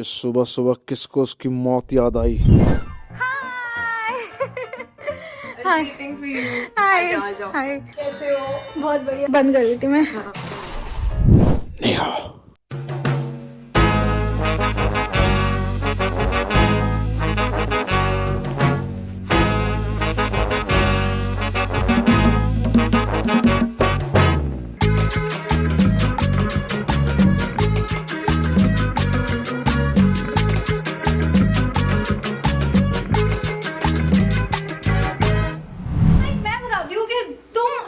इस सुबह सुबह किसको उसकी मौत याद आई? हाय हाय, कैसे हो? बहुत बढ़िया। बंद कर देती मैं। नेहा,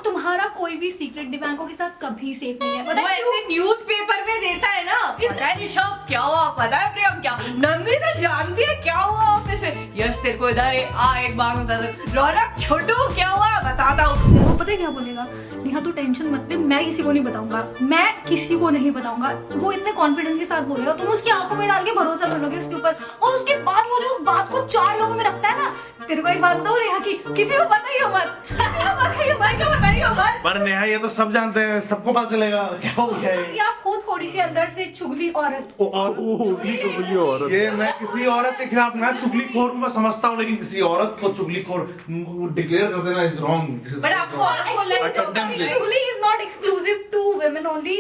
तुम्हारा कोई भी सीक्रेट दिव्यांगों के साथ कभी सेफ नहीं है। वो ऐसे न्यूज़पेपर में देता है ना। पता है ऋषभ क्या हुआ, पता है प्रियम क्या, नंदी तो जानती है क्या हुआ ऑफिस में। यश तेरे को इधर आ एक बार बता दो। रौनक छोटू क्या हुआ बताता हूँ। वो पता है क्या बोलेगा, नेहा तू टेंशन मत ले, मैं किसी को नहीं बताऊंगा, मैं किसी को नहीं बताऊंगा। वो इतने कॉन्फिडेंस के साथ बोलेगा, तुम उसकी आंखों में डाल के भरोसा कर लोगे उसके ऊपर। और उसके बाद वो जो उस बात को 4 लोगों में रखता है ना। तेरे को एक बात बताऊं नेहा की, किसी को पता ही हो मत। पर नेहा ये तो सब जानते हैं, सबको पता चलेगा क्या हो गया है। या खुद थोड़ी सी अंदर से चुगली औरत। चुगली औरत। ये मैं किसी औरत के खिलाफ मैं चुगलीखोर हूं, मैं समझता हूँ, लेकिन किसी औरत को चुगलीखोर डिक्लेयर कर देना इज रॉन्ग। बट आपको चुगली is not exclusive to women only.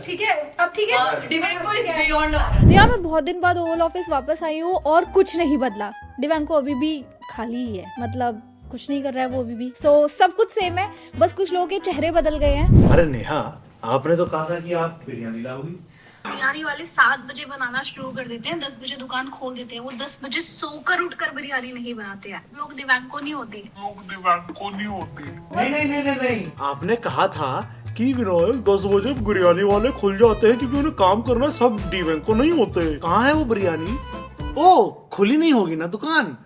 ठीक है, अब ठीक है। दिव्यांगो इज बियॉन्ड। यार मैं बहुत दिन बाद ओवल ऑफिस वापस आई हूँ और कुछ नहीं बदला। दिव्यांगो अभी भी खाली ही है, मतलब कुछ नहीं कर रहा है वो अभी भी। सब कुछ सेम है, बस कुछ लोगों के चेहरे बदल गए हैं। अरे नेहा, आपने तो कहा था कि आप बिरयानी लाओगी। बिरयानी वाले 7 बजे बनाना शुरू कर देते हैं, 10 बजे दुकान खोल देते हैं। वो 10 बजे सोकर उठकर बिरयानी नहीं बनाते हैं। लोग दिव्यांगो नहीं होते। नहीं, आपने कहा था कि विनायक 10 बजे बिरयानी वाले खुल जाते हैं क्योंकि उन्हें काम करना, सब दिव्यांग को नहीं होते। कहाँ है वो बिरयानी? ओ, खुली नहीं होगी ना दुकान।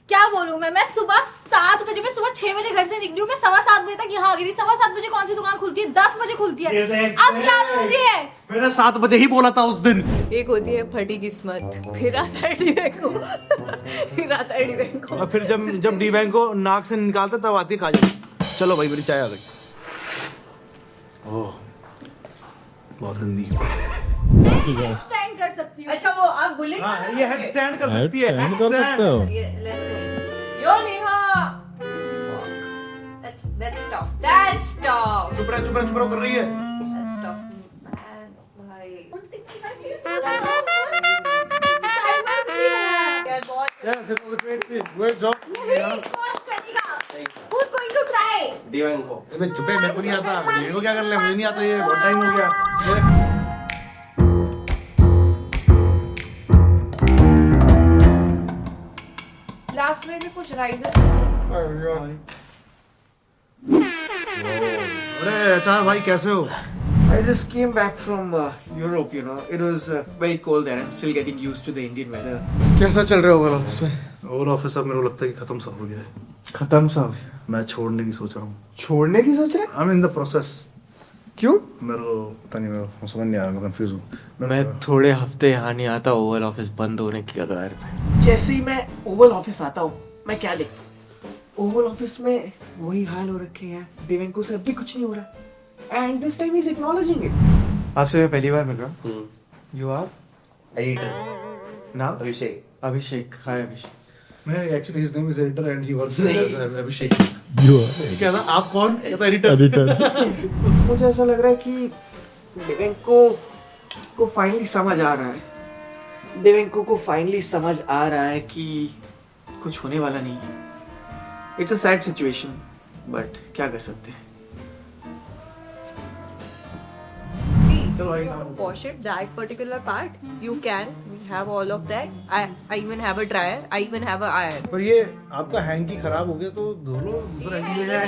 क्या बोलूं मैं सुबह 7 बजे, मैं सुबह 6 बजे घर से निकली हूँ, मैं 7:15 बजे तक यहाँ आ गई थी। 7:15 बजे कौन सी दुकान खुलती है? 10 बजे खुलती है। अब 11 बजे है। मैंने 7 बजे ही बोला था उस दिन। एक होती है फटी किस्मत, फिर आता है डिवेंको, फिर आता है डिवेंको। और फिर जब डिवेंको नाक से निकालता तब आती खा जाती। चलो भाई, मेरी चाय आ गई। ओह, बहुत गंदी। हेड स्टैंड कर सकती हूँ। अच्छा वो आप बुलेट। हाँ, ये हेड स्टैंड कर सकती है। हेड कर सकते हो। यो नेहा, that's tough. चुप रहो कर रही है। That's tough. Man, भाई। यार बहुत। Yes, it was a great job. Who's going to try? डिवेंको। चुपे, मेरे को नहीं आता। डिवेंको क्या कर ले, मुझे नहीं आता ये, बहुत टाइम हो गया। लास्ट में भी कुछ राइस है। अरे चार भाई, कैसे हो? I just came back from Europe, you know. It was very cold there. I'm still getting used to the Indian weather. कैसा चल रहा है ओवल ऑफिस में? ओवल ऑफिस अब मेरे को लगता है कि खत्म सा हो गया है। खत्म सब। मैं छोड़ने की सोच रहा हूँ। छोड़ने की सोच रहे? I'm in the process. क्यों? मेरे को पता नहीं, मेरे को समझ नहीं आ रहा, मैं कंफ्यूज हूँ। मैं थोड़े हफ्ते यहाँ नहीं आता, ओवल ऑफिस बंद होने की कगार पे। जैसे ही मैं ओवल ऑफिस आता हूँ, मैं क्या देखता हूँ? ओवल ऑफिस में वही हाल हो रखे हैं। डिवेंको से अभी कुछ नहीं हो रहा। And this time he's acknowledging it. आपसे मैं पहली बार मिल रहा हूँ। You are? Editor. नाम? अभिषेक. अभिषेक। हाय अभिषेक। मैं actually his name is editor and he works as Abhishek. क्या ना, आप कौन? एडिटर। मुझे ऐसा लग रहा है कि डिवेंको को फाइनली समझ आ रहा है। डिवेंको को फाइनली समझ आ रहा है कि कुछ होने वाला नहीं है। It's a sad situation, but क्या कर सकते हैं। Wash it, that particular part you can. We have all of that. I even have a dryer. I even have a iron. पर ये आपका हैंकी खराब हो गया तो धो लो, दूसरा हैंकी ले जाए।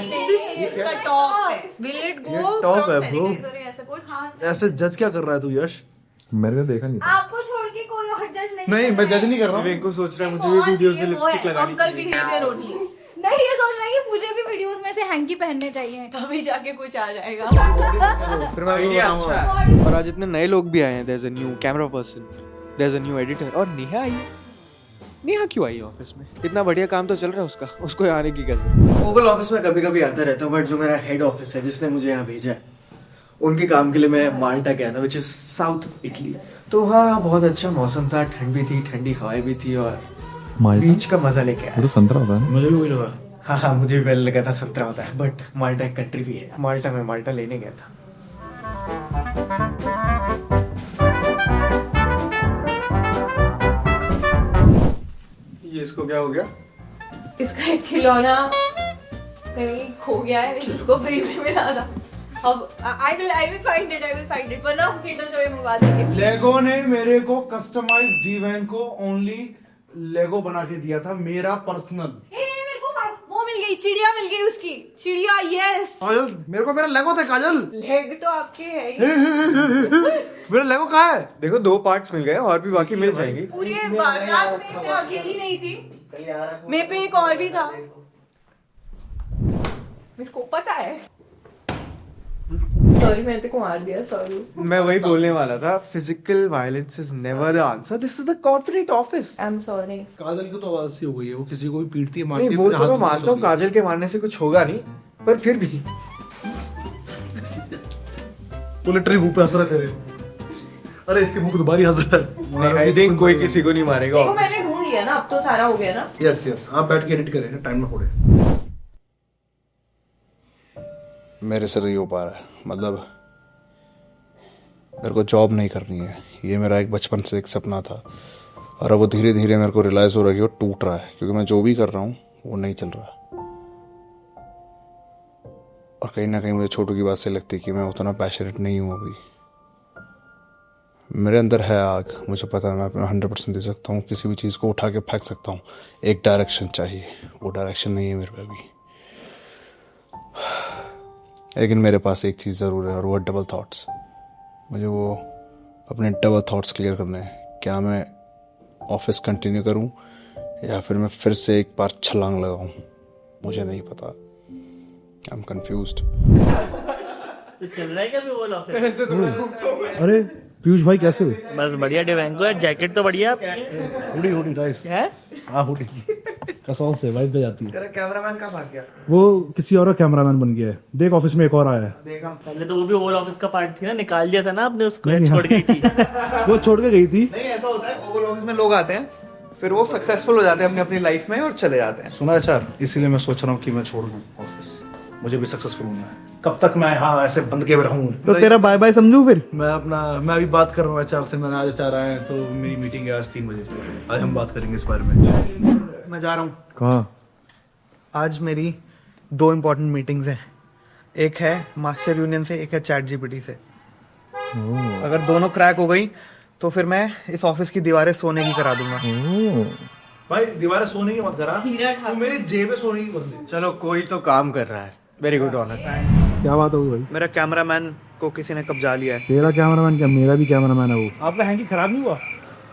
इसका टॉप है. Will it go top from है ब्रो। sanitizer या ऐसा कुछ? हाँ. ऐसे जज क्या कर रहा है तू यश? मैंने तो देखा नहीं। आपको छोड़ के कोई और जज नहीं, मैं जज नहीं कर रहा हूँ। डिवेंको सोच रहा है मुझे भी वीडियोस में लिपस्टिक लगानी Uncle behavior only. नहीं, ये सोच रहा है कि मुझे भी वीडियोस में से हैंकी पहनने चाहिए। तभी जाके कुछ आ जाएगा। फिर मैं आइडिया आपको अच्छा बताऊंगा। है। और आज इतने नए लोग भी आए हैं। There's a new camera person, there's a new editor, और नेहा आई है। नेहा क्यों आई ऑफिस में? इतना बढ़िया काम तो चल रहा है उसका, उसको आने की क्या जरूरत? ओवल ऑफिस में कभी कभी आता रहता हूँ, बट जो मेरा हेड ऑफिस है जिसने मुझे यहाँ भेजा है, उनके काम के लिए मैं माल्टा गया था, which is south of Italy. तो हाँ, बहुत अच्छा मौसम था, ठंड भी थी, ठंडी हवाएं भी थी, और बीच का मजा लेके आया। तो संतरा होता है। मुझे भी वही लगा। हाँ, मुझे भी पहले लगा था संतरा होता है, बट माल्टा एक कंट्री भी है। माल्टा में माल्टा लेने गया था। ये इसको क्या हो गया? इसका एक खिलौना कहीं खो गया है, उसको फ्री में मिला था। अब I will find it, वरना हम किंडर जॉय मंगवा देंगे। लेगो ने मेरे को कस्टमाइज D-Van को ओनली लेगो बना के दिया था, मेरा पर्सनल। मेरे को वो मिल गई, चिड़िया मिल गई उसकी, चिड़िया। यस काजल, मेरे को मेरा लेगो था काजल। लेग तो आपके है ही। मेरा लेगो कहाँ है? देखो 2 पार्ट्स मिल गए, और भी बाकी मिल जाएंगे। पूरी वारदात में मैं अकेली नहीं थी, मेरे पे एक और भी था, मेरे को पता है। सॉरी, मैंने तेरे को मार दिया, सॉरी। मैं वही बोलने वाला था, physical violence is never the answer, this is the corporate office. I am sorry. Kajal की तो आवाज सी हो गई है, वो किसी को भी पीटती है, मारती नहीं, है, वो फिर तो हाथ मैं में मानता हूँ, घुसा काजल के मारने से कुछ होगा नहीं, पर फिर भी वो लिटरली मुंह पे हंस रहा है तेरे। अरे इसके मुंह पे दोबारा हंस रहा है। आई थिंक कोई किसी को नहीं मारेगा। देखो मैंने ढूंढ लिया ना, अब तो सारा हो गया ना। यस, आप बैठ के एडिट करें, टाइम ना फोड़े। मेरे से नहीं हो पा रहा है, मतलब मेरे को जॉब नहीं करनी है, ये मेरा एक बचपन से एक सपना था, और अब वो धीरे धीरे मेरे को रियलाइज हो रहा है कि वो टूट रहा है, क्योंकि मैं जो भी कर रहा हूँ वो नहीं चल रहा। और कहीं ना कहीं मुझे छोटू की बात से लगती है कि मैं उतना पैशनेट नहीं हूँ अभी। मेरे अंदर है आग, मुझे पता है मैं अपना 100% दे सकता हूँ, किसी भी चीज़ को उठा के फेंक सकता हूँ। एक डायरेक्शन चाहिए, वो डायरेक्शन नहीं है मेरे पे अभी। लेकिन मेरे पास एक चीज़ ज़रूर है, और वो डबल थॉट्स। मुझे वो अपने डबल थॉट्स क्लियर करने हैं। क्या मैं ऑफिस कंटिन्यू करूं, या फिर मैं फिर से एक बार छलांग लगाऊं, मुझे नहीं पता। I am confused. चल रहा है क्या वो ऑफिस? अरे पीयूष भाई कैसे हो? बस बढ़िया। डिवेंको यार, जैकेट तो बढ़िया आपकी। Hoodie nice. है? हाँ हुडी कसौल से वाइब पे जाती है। तेरा कैमरामैन कहाँ भाग गया? वो किसी और का कैमरामैन बन गया है। देख ऑफिस में एक और आया है। देखा पहले तो वो भी ओवल ऑफिस का पार्ट थी ना, निकाल दिया था ना आपने उसको, छोड़ गई थी। वो छोड़ के गई थी। नहीं, ऐसा होता है, ओवल ऑफिस में लोग आते हैं, फिर वो सक्सेसफुल हो जाते हैं अपनी अपनी लाइफ में और चले जाते हैं। सुना है सर, इसीलिए मैं सोच रहा हूँ कि मैं छोड़ दूँ ऑफिस, मुझे भी सक्सेसफुल होना है। कब तक मैं हाँ ऐसे बंद के रहूँ? तो तेरा बाय बाय समझू फिर। मैं अभी बात कर रहा हूँ HR से, मैंने आज HR आए हैं, तो मेरी मीटिंग है आज 3 बजे। आज हम बात करेंगे इस बारे में। मैं जा रहा हूँ। कहाँ? आज मेरी 2 इम्पोर्टेंट मीटिंग्स हैं, एक है मास्टर यूनियन से, एक है चैट जीपीटी से। अगर दोनों क्रैक हो गई तो फिर मैं इस ऑफिस की दीवारें सोने की करा दूंगा। भाई दीवारें सोने की मत करा, हीरा ठाकुर। तू मेरी जेब में सोने की मत दे। चलो, कोई तो काम कर रहा है। Very good honour. क्या बात होगी भाई? मेरा कैमरामैन को किसी ने कब्जा लिया है। तेरा कैमरामैन क्या, मेरा भी कैमरामैन है वो। आपका हैंकी खराब नहीं हुआ?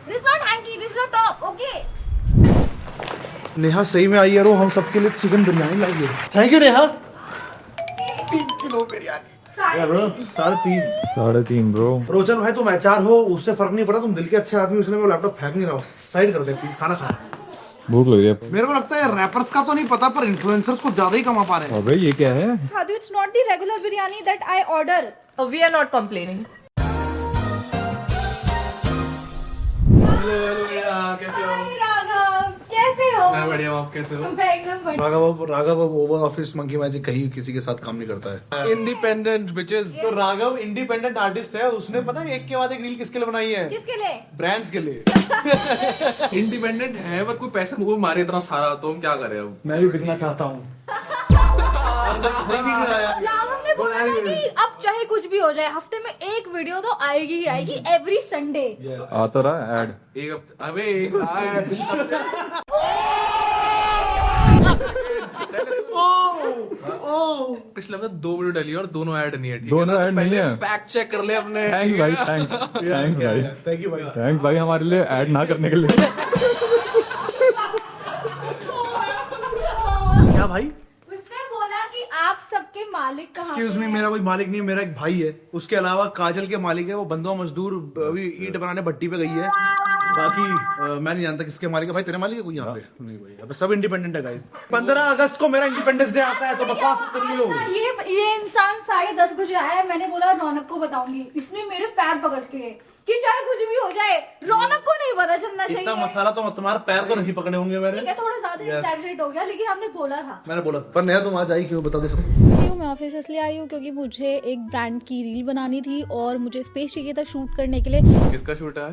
This not hanky, this is top, okay? Neha सही में आई यार, वो हम सबके लिए चिकन बिरयानी लाई है। Thank you Neha. 3 kilo biryani. यार 3.5। 3.5 ब्रो। रोचन भाई तुम HR हो, उससे फर्क नहीं पड़ा, तुम दिल के अच्छे आदमी हो, इसलिए मैं लैपटॉप फेंक नहीं रहा हूँ। साइड कर दे प्लीज, खाना खा। भूख लग रही है। मेरे को लगता है रैपर्स का तो नहीं पता, पर इन्फ्लुएंसर्स को ज्यादा ही कमा पा रहे हैं। अबे ये क्या है? Hadu, it's not the regular biryani that I order. We are not complaining. कैसे हो? राघव, कैसे हो? मैं बढ़िया हूँ, आप कैसे हो? मैं एकदम बढ़िया। Raghav over office monkey magic कहीं किसी के साथ काम नहीं करता है। Independent bitches. तो राघव इंडिपेंडेंट आर्टिस्ट है, उसने पता है एक के बाद एक रील किसके लिए बनाई है? किसके लिए? ब्रांड्स के लिए। इंडिपेंडेंट है पर कोई पैसा मुंह में मारे इतना सारा, तो हम क्या करें अब? मैं भी बिकना चाहता हूँ। राघव ने बोला ना कि अब चाहे कुछ भी हो जाए, हफ्ते में एक वीडियो तो आएगी ही आएगी, एवरी संडे। आता रहा ऐड। एक हफ्ते, अबे एक आया पिछले हफ्ते। पिछले हफ्ते 2 वीडियो डाली और दोनों ऐड नहीं है। ठीक है दोनों ना? ऐड तो नहीं पहले है। फैक्ट चेक कर ले अपने। थैंक भाई, थैंक भाई, थैंक यू भाई। थैंक भाई हमारे लिए ऐड ना करने के लिए। क्या भाई? उसने बोला कि आप सबके मालिक कहाँ एक्सक्यूज पे मी, हैं? मेरा कोई मालिक नहीं है, मेरा एक भाई है। उसके अलावा काजल के मालिक है, वो बंदो मजदूर अभी ईंट बनाने भट्टी पे गई है। बाकी मैं नहीं जानता किसके मालिक है। भाई तेरे मालिक है कोई यहाँ पे? नहीं भाई, अब सब इंडिपेंडेंट है गाइस। 15 अगस्त को मेरा इंडिपेंडेंस डे आता है, तो बकवास कर लियो। ये इंसान 10:30 बजे आया, मैंने बोला रौनक को बताऊंगी, इसने मेरे पैर पकड़ के कि चाहे कुछ भी हो जाए रौनक को नहीं पता चलना चाहिए। इतना मसाला तो तुम्हारे पैर तो नहीं पकड़े होंगे मैंने। ठीक है, थोड़ा ज्यादा एक्सैजरेट हो गया, लेकिन हमने बोला था। मैंने बोला पर नया तुम आज आई क्यों, बता दे सबको। मैं ऑफिस इसलिए आई हूँ क्योंकि मुझे एक ब्रांड की रील बनानी थी और मुझे स्पेस चाहिए था शूट करने के लिए। किसका शूट है?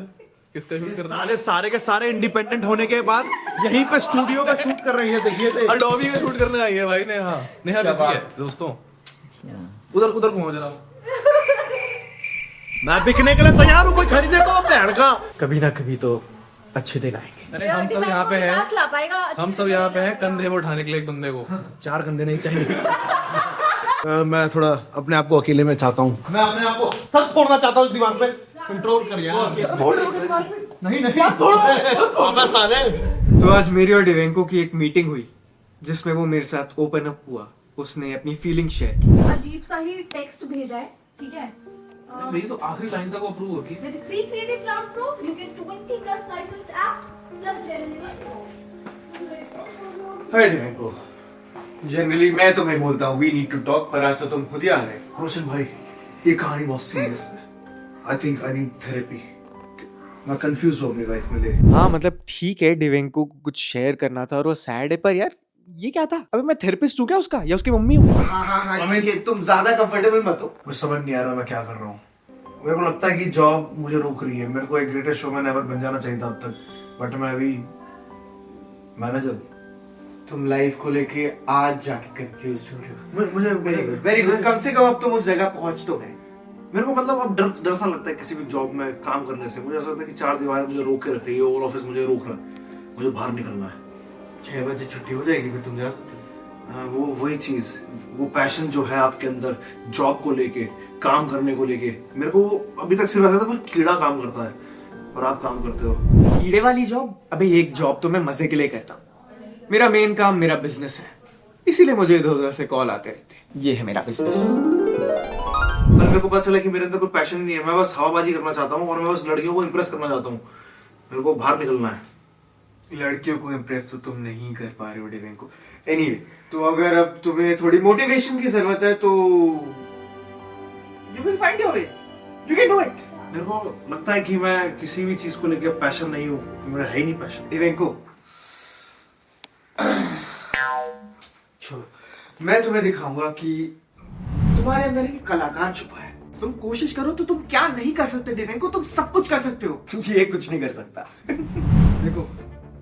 किसका शूट करना है? सारे के सारे इंडिपेंडेंट होने के बाद यहीं पे स्टूडियो का शूट कर रही है, देखिए। अडोबी का शूट करने आई है भाई नेहा। नेहा बिजी है दोस्तों, उधर घूमो जरा। मैं बिकने के लिए तैयार हूँ, कोई खरीदे तो बहन का। कभी ना कभी तो अच्छे दिन आएंगे। अरे हम सब यहाँ पे हैं, हम सब यहाँ पे हैं कंधे में उठाने के लिए एक बंदे को। 4 कंधे नहीं चाहिए। मैं थोड़ा अपने आप को अकेले में चाहता हूँ। मैं अपने आप को सर फोड़ना चाहता हूँ दिमाग पे। कंट्रोल कर यार। नहीं वापस आ गए। तो आज मेरी और डिवेंको की एक मीटिंग हुई जिसमें वो मेरे साथ ओपन अप हुआ। उसने अपनी फीलिंग शेयर की। अजीब सा ही टेक्स्ट भेजा है, ठीक है। मेरी तो आखिरी लाइन तक अप्रूव होगी। With free Creative Cloud Pro, you get 20+ licensed app plus hi डिवेंको, generally मैं तुम्हें बोलता हूँ वी नीड टू टॉक, पर आज तो तुम खुद ही आ रहे हो। रोशन भाई, ये कहानी बहुत सीरियस है। I think I need therapy. मैं कंफ्यूज हो गया लाइफ में ले। हाँ मतलब ठीक है, डिवेंको को कुछ शेयर करना था और वो सैड है, पर यार ये क्या था? अबे मैं थेरेपिस्ट हूँ क्या उसका, या उसकी मम्मी हूँ? हाँ ठीक है, तुम ज्यादा कंफर्टेबल मत हो। मुझे समझ नहीं आ रहा मैं क्या कर रहा हूँ। मेरे को लगता है कि जॉब मुझे रोक रही है। मेरे को एक ग्रेटेस्ट शोमैन एवर बन जाना चाहिए था अब तक, बट मैं अभी मैनेजर। तुम लाइफ को लेके आज जाके कंफ्यूज हो रहे हो। मुझे वेरी गुड, कम से कम अब तुम उस जगह पहुंच तो गए। मेरे को मतलब अब डर सा लगता है किसी भी जॉब में काम करने से। मुझे ऐसा लगता है कि 4 दीवारें मुझे रोक के रख रही है और ऑफिस मुझे रोक रहा है। मुझे बाहर निकलना है। 6 बजे छुट्टी हो जाएगी, फिर तुम जा सकते हो। वो वही चीज, वो पैशन जो है आपके अंदर जॉब को लेके, काम करने को लेके, मेरे को अभी तक सिर्फ ऐसा था कोई कीड़ा काम करता है और आप काम करते हो। कीड़े वाली जॉब? अबे एक जॉब तो मैं मजे के लिए करता हूँ। मेरा मेन काम मेरा बिजनेस है, इसीलिए मुझे इधर-उधर से कॉल आते रहते हैं। ये है मेरा बिजनेस। कल मेरे को पता चला कि मेरे अंदर कोई पैशन नहीं है। मैं बस हवाबाजी करना चाहता हूँ और मैं बस लड़कियों को इम्प्रेस करना चाहता हूँ। मेरे को बाहर निकलना है। लड़कियों को इम्प्रेस तो तुम नहीं कर पा रहे हो डिवेंको। एनीवे, तो अगर अब तुम्हें थोड़ी मोटिवेशन की जरूरत है तो you will find your way, you can do it. मेरे को लगता है कि मैं किसी भी चीज को लेकर पैशन नहीं हूँ, मेरा है ही नहीं पैशन। डिवेंको छोड़ो, मैं तुम्हें दिखाऊंगा कि तुम्हारे अंदर एक कलाकार छुपा है। तुम कोशिश करो तो तुम क्या नहीं कर सकते डिवेंको, तुम सब कुछ कर सकते हो। ये कुछ नहीं कर सकता। देखो,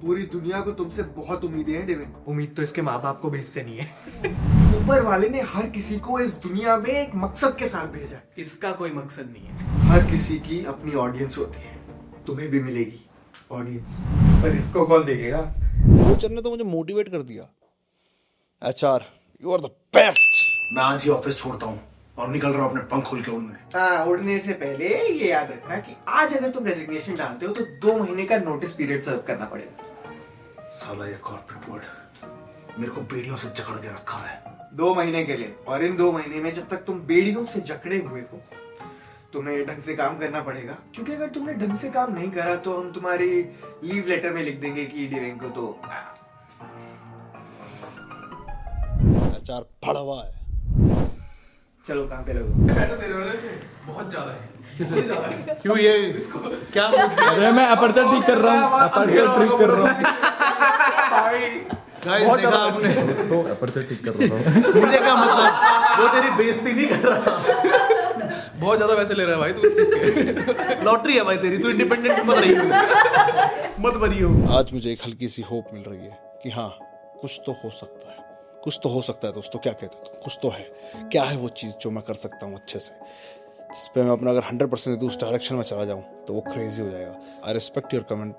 पूरी दुनिया को तुमसे बहुत उम्मीदें हैं डिवेंको। उम्मीद तो इसके माँ बाप को भी इससे नहीं है। ऊपर वाले ने हर किसी को इस दुनिया में एक मकसद के साथ भेजा। इसका कोई मकसद नहीं है। हर किसी की अपनी ऑडियंस होती है, तुम्हें भी मिलेगी ऑडियंस, पर इसको कौन देखेगा? रोचन ने तो मुझे मोटिवेट कर दिया। HR, you are the best. मैं आज ही ऑफिस छोड़ता हूँ और निकल रहा हूँ अपने पंख खोल के उड़ने। हाँ, उड़ने से पहले ये याद रखना कि आज अगर तुम रेजिग्नेशन डालते हो तो 2 महीने का नोटिस पीरियड सर्व करना पड़ेगा। साला ये कॉर्पोरेट वर्ल्ड मेरे को बेड़ियों से जकड़ के रखा है। 2 महीने के लिए, और इन 2 महीने में जब तक तुम बेड़ियों से जकड़े हुए हो तुम्हें ढंग से काम करना पड़ेगा। क्योंकि अगर तुमने ढंग से काम नहीं करा तो हम तुम्हारी लीव लेटर में लिख देंगे कि डिवेंको तो HR भड़वा है। चलो काम पे लगो। पैसा दे रहे हो ना इसे? बहुत ज्यादा है। बहुत ज्यादा है। क्यों ये क्या? अरे मैं अपर्चर ठीक कर रहा हूँ, अपर्चर ठीक कर रहा हूँ। गाइस देखा आपने, तो अपर्चर ठीक कर रहा हूँ। मुझे क्या मतलब, वो तेरी बेइज्जती नहीं कर रहा। बहुत ज्यादा पैसे ले रहा है भाई तू इस चीज के। लॉटरी है भाई तेरी, तू इंडिपेंडेंट मत रही हो, मत बनियो। आज मुझे एक हल्की सी होप मिल रही है कि हाँ, कुछ तो हो सकता है, कुछ तो हो सकता है। दोस्तों क्या कहते हो? कुछ तो है। क्या है वो चीज़ जो मैं कर सकता हूँ अच्छे से, जिस पे मैं अपना अगर 100% उस डायरेक्शन में चला जाऊँ तो वो क्रेजी हो जाएगा। आई रिस्पेक्ट योर कमेंट,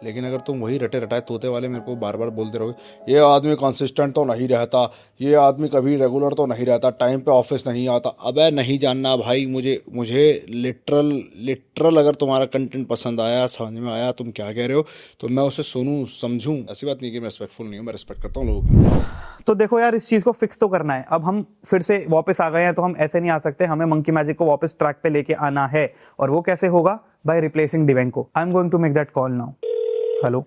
लेकिन अगर तुम वही रटे रटाए तोते वाले मेरे को बार बार बोलते रहोगे, ये आदमी कंसिस्टेंट तो नहीं रहता, ये आदमी कभी रेगुलर तो नहीं रहता, टाइम पे ऑफिस नहीं आता। अबे नहीं जानना भाई, मुझे लिटरल अगर तुम्हारा कंटेंट पसंद आया, समझ में आया तुम क्या कह रहे हो, तो मैं उसे सुनूं समझूं। ऐसी बात नहीं कि मैं रिस्पेक्टफुल नहीं हूँ, मैं रिस्पेक्ट करता हूँ लोगों की। तो देखो यार, इस चीज को फिक्स तो करना है। अब हम फिर से वापस आ गए हैं तो हम ऐसे नहीं आ सकते, हमें मंकी मैजिक को वापस ट्रैक पे लेके आना है। और वो कैसे होगा? by replacing Divenko. I'm going to make that call now. Hello.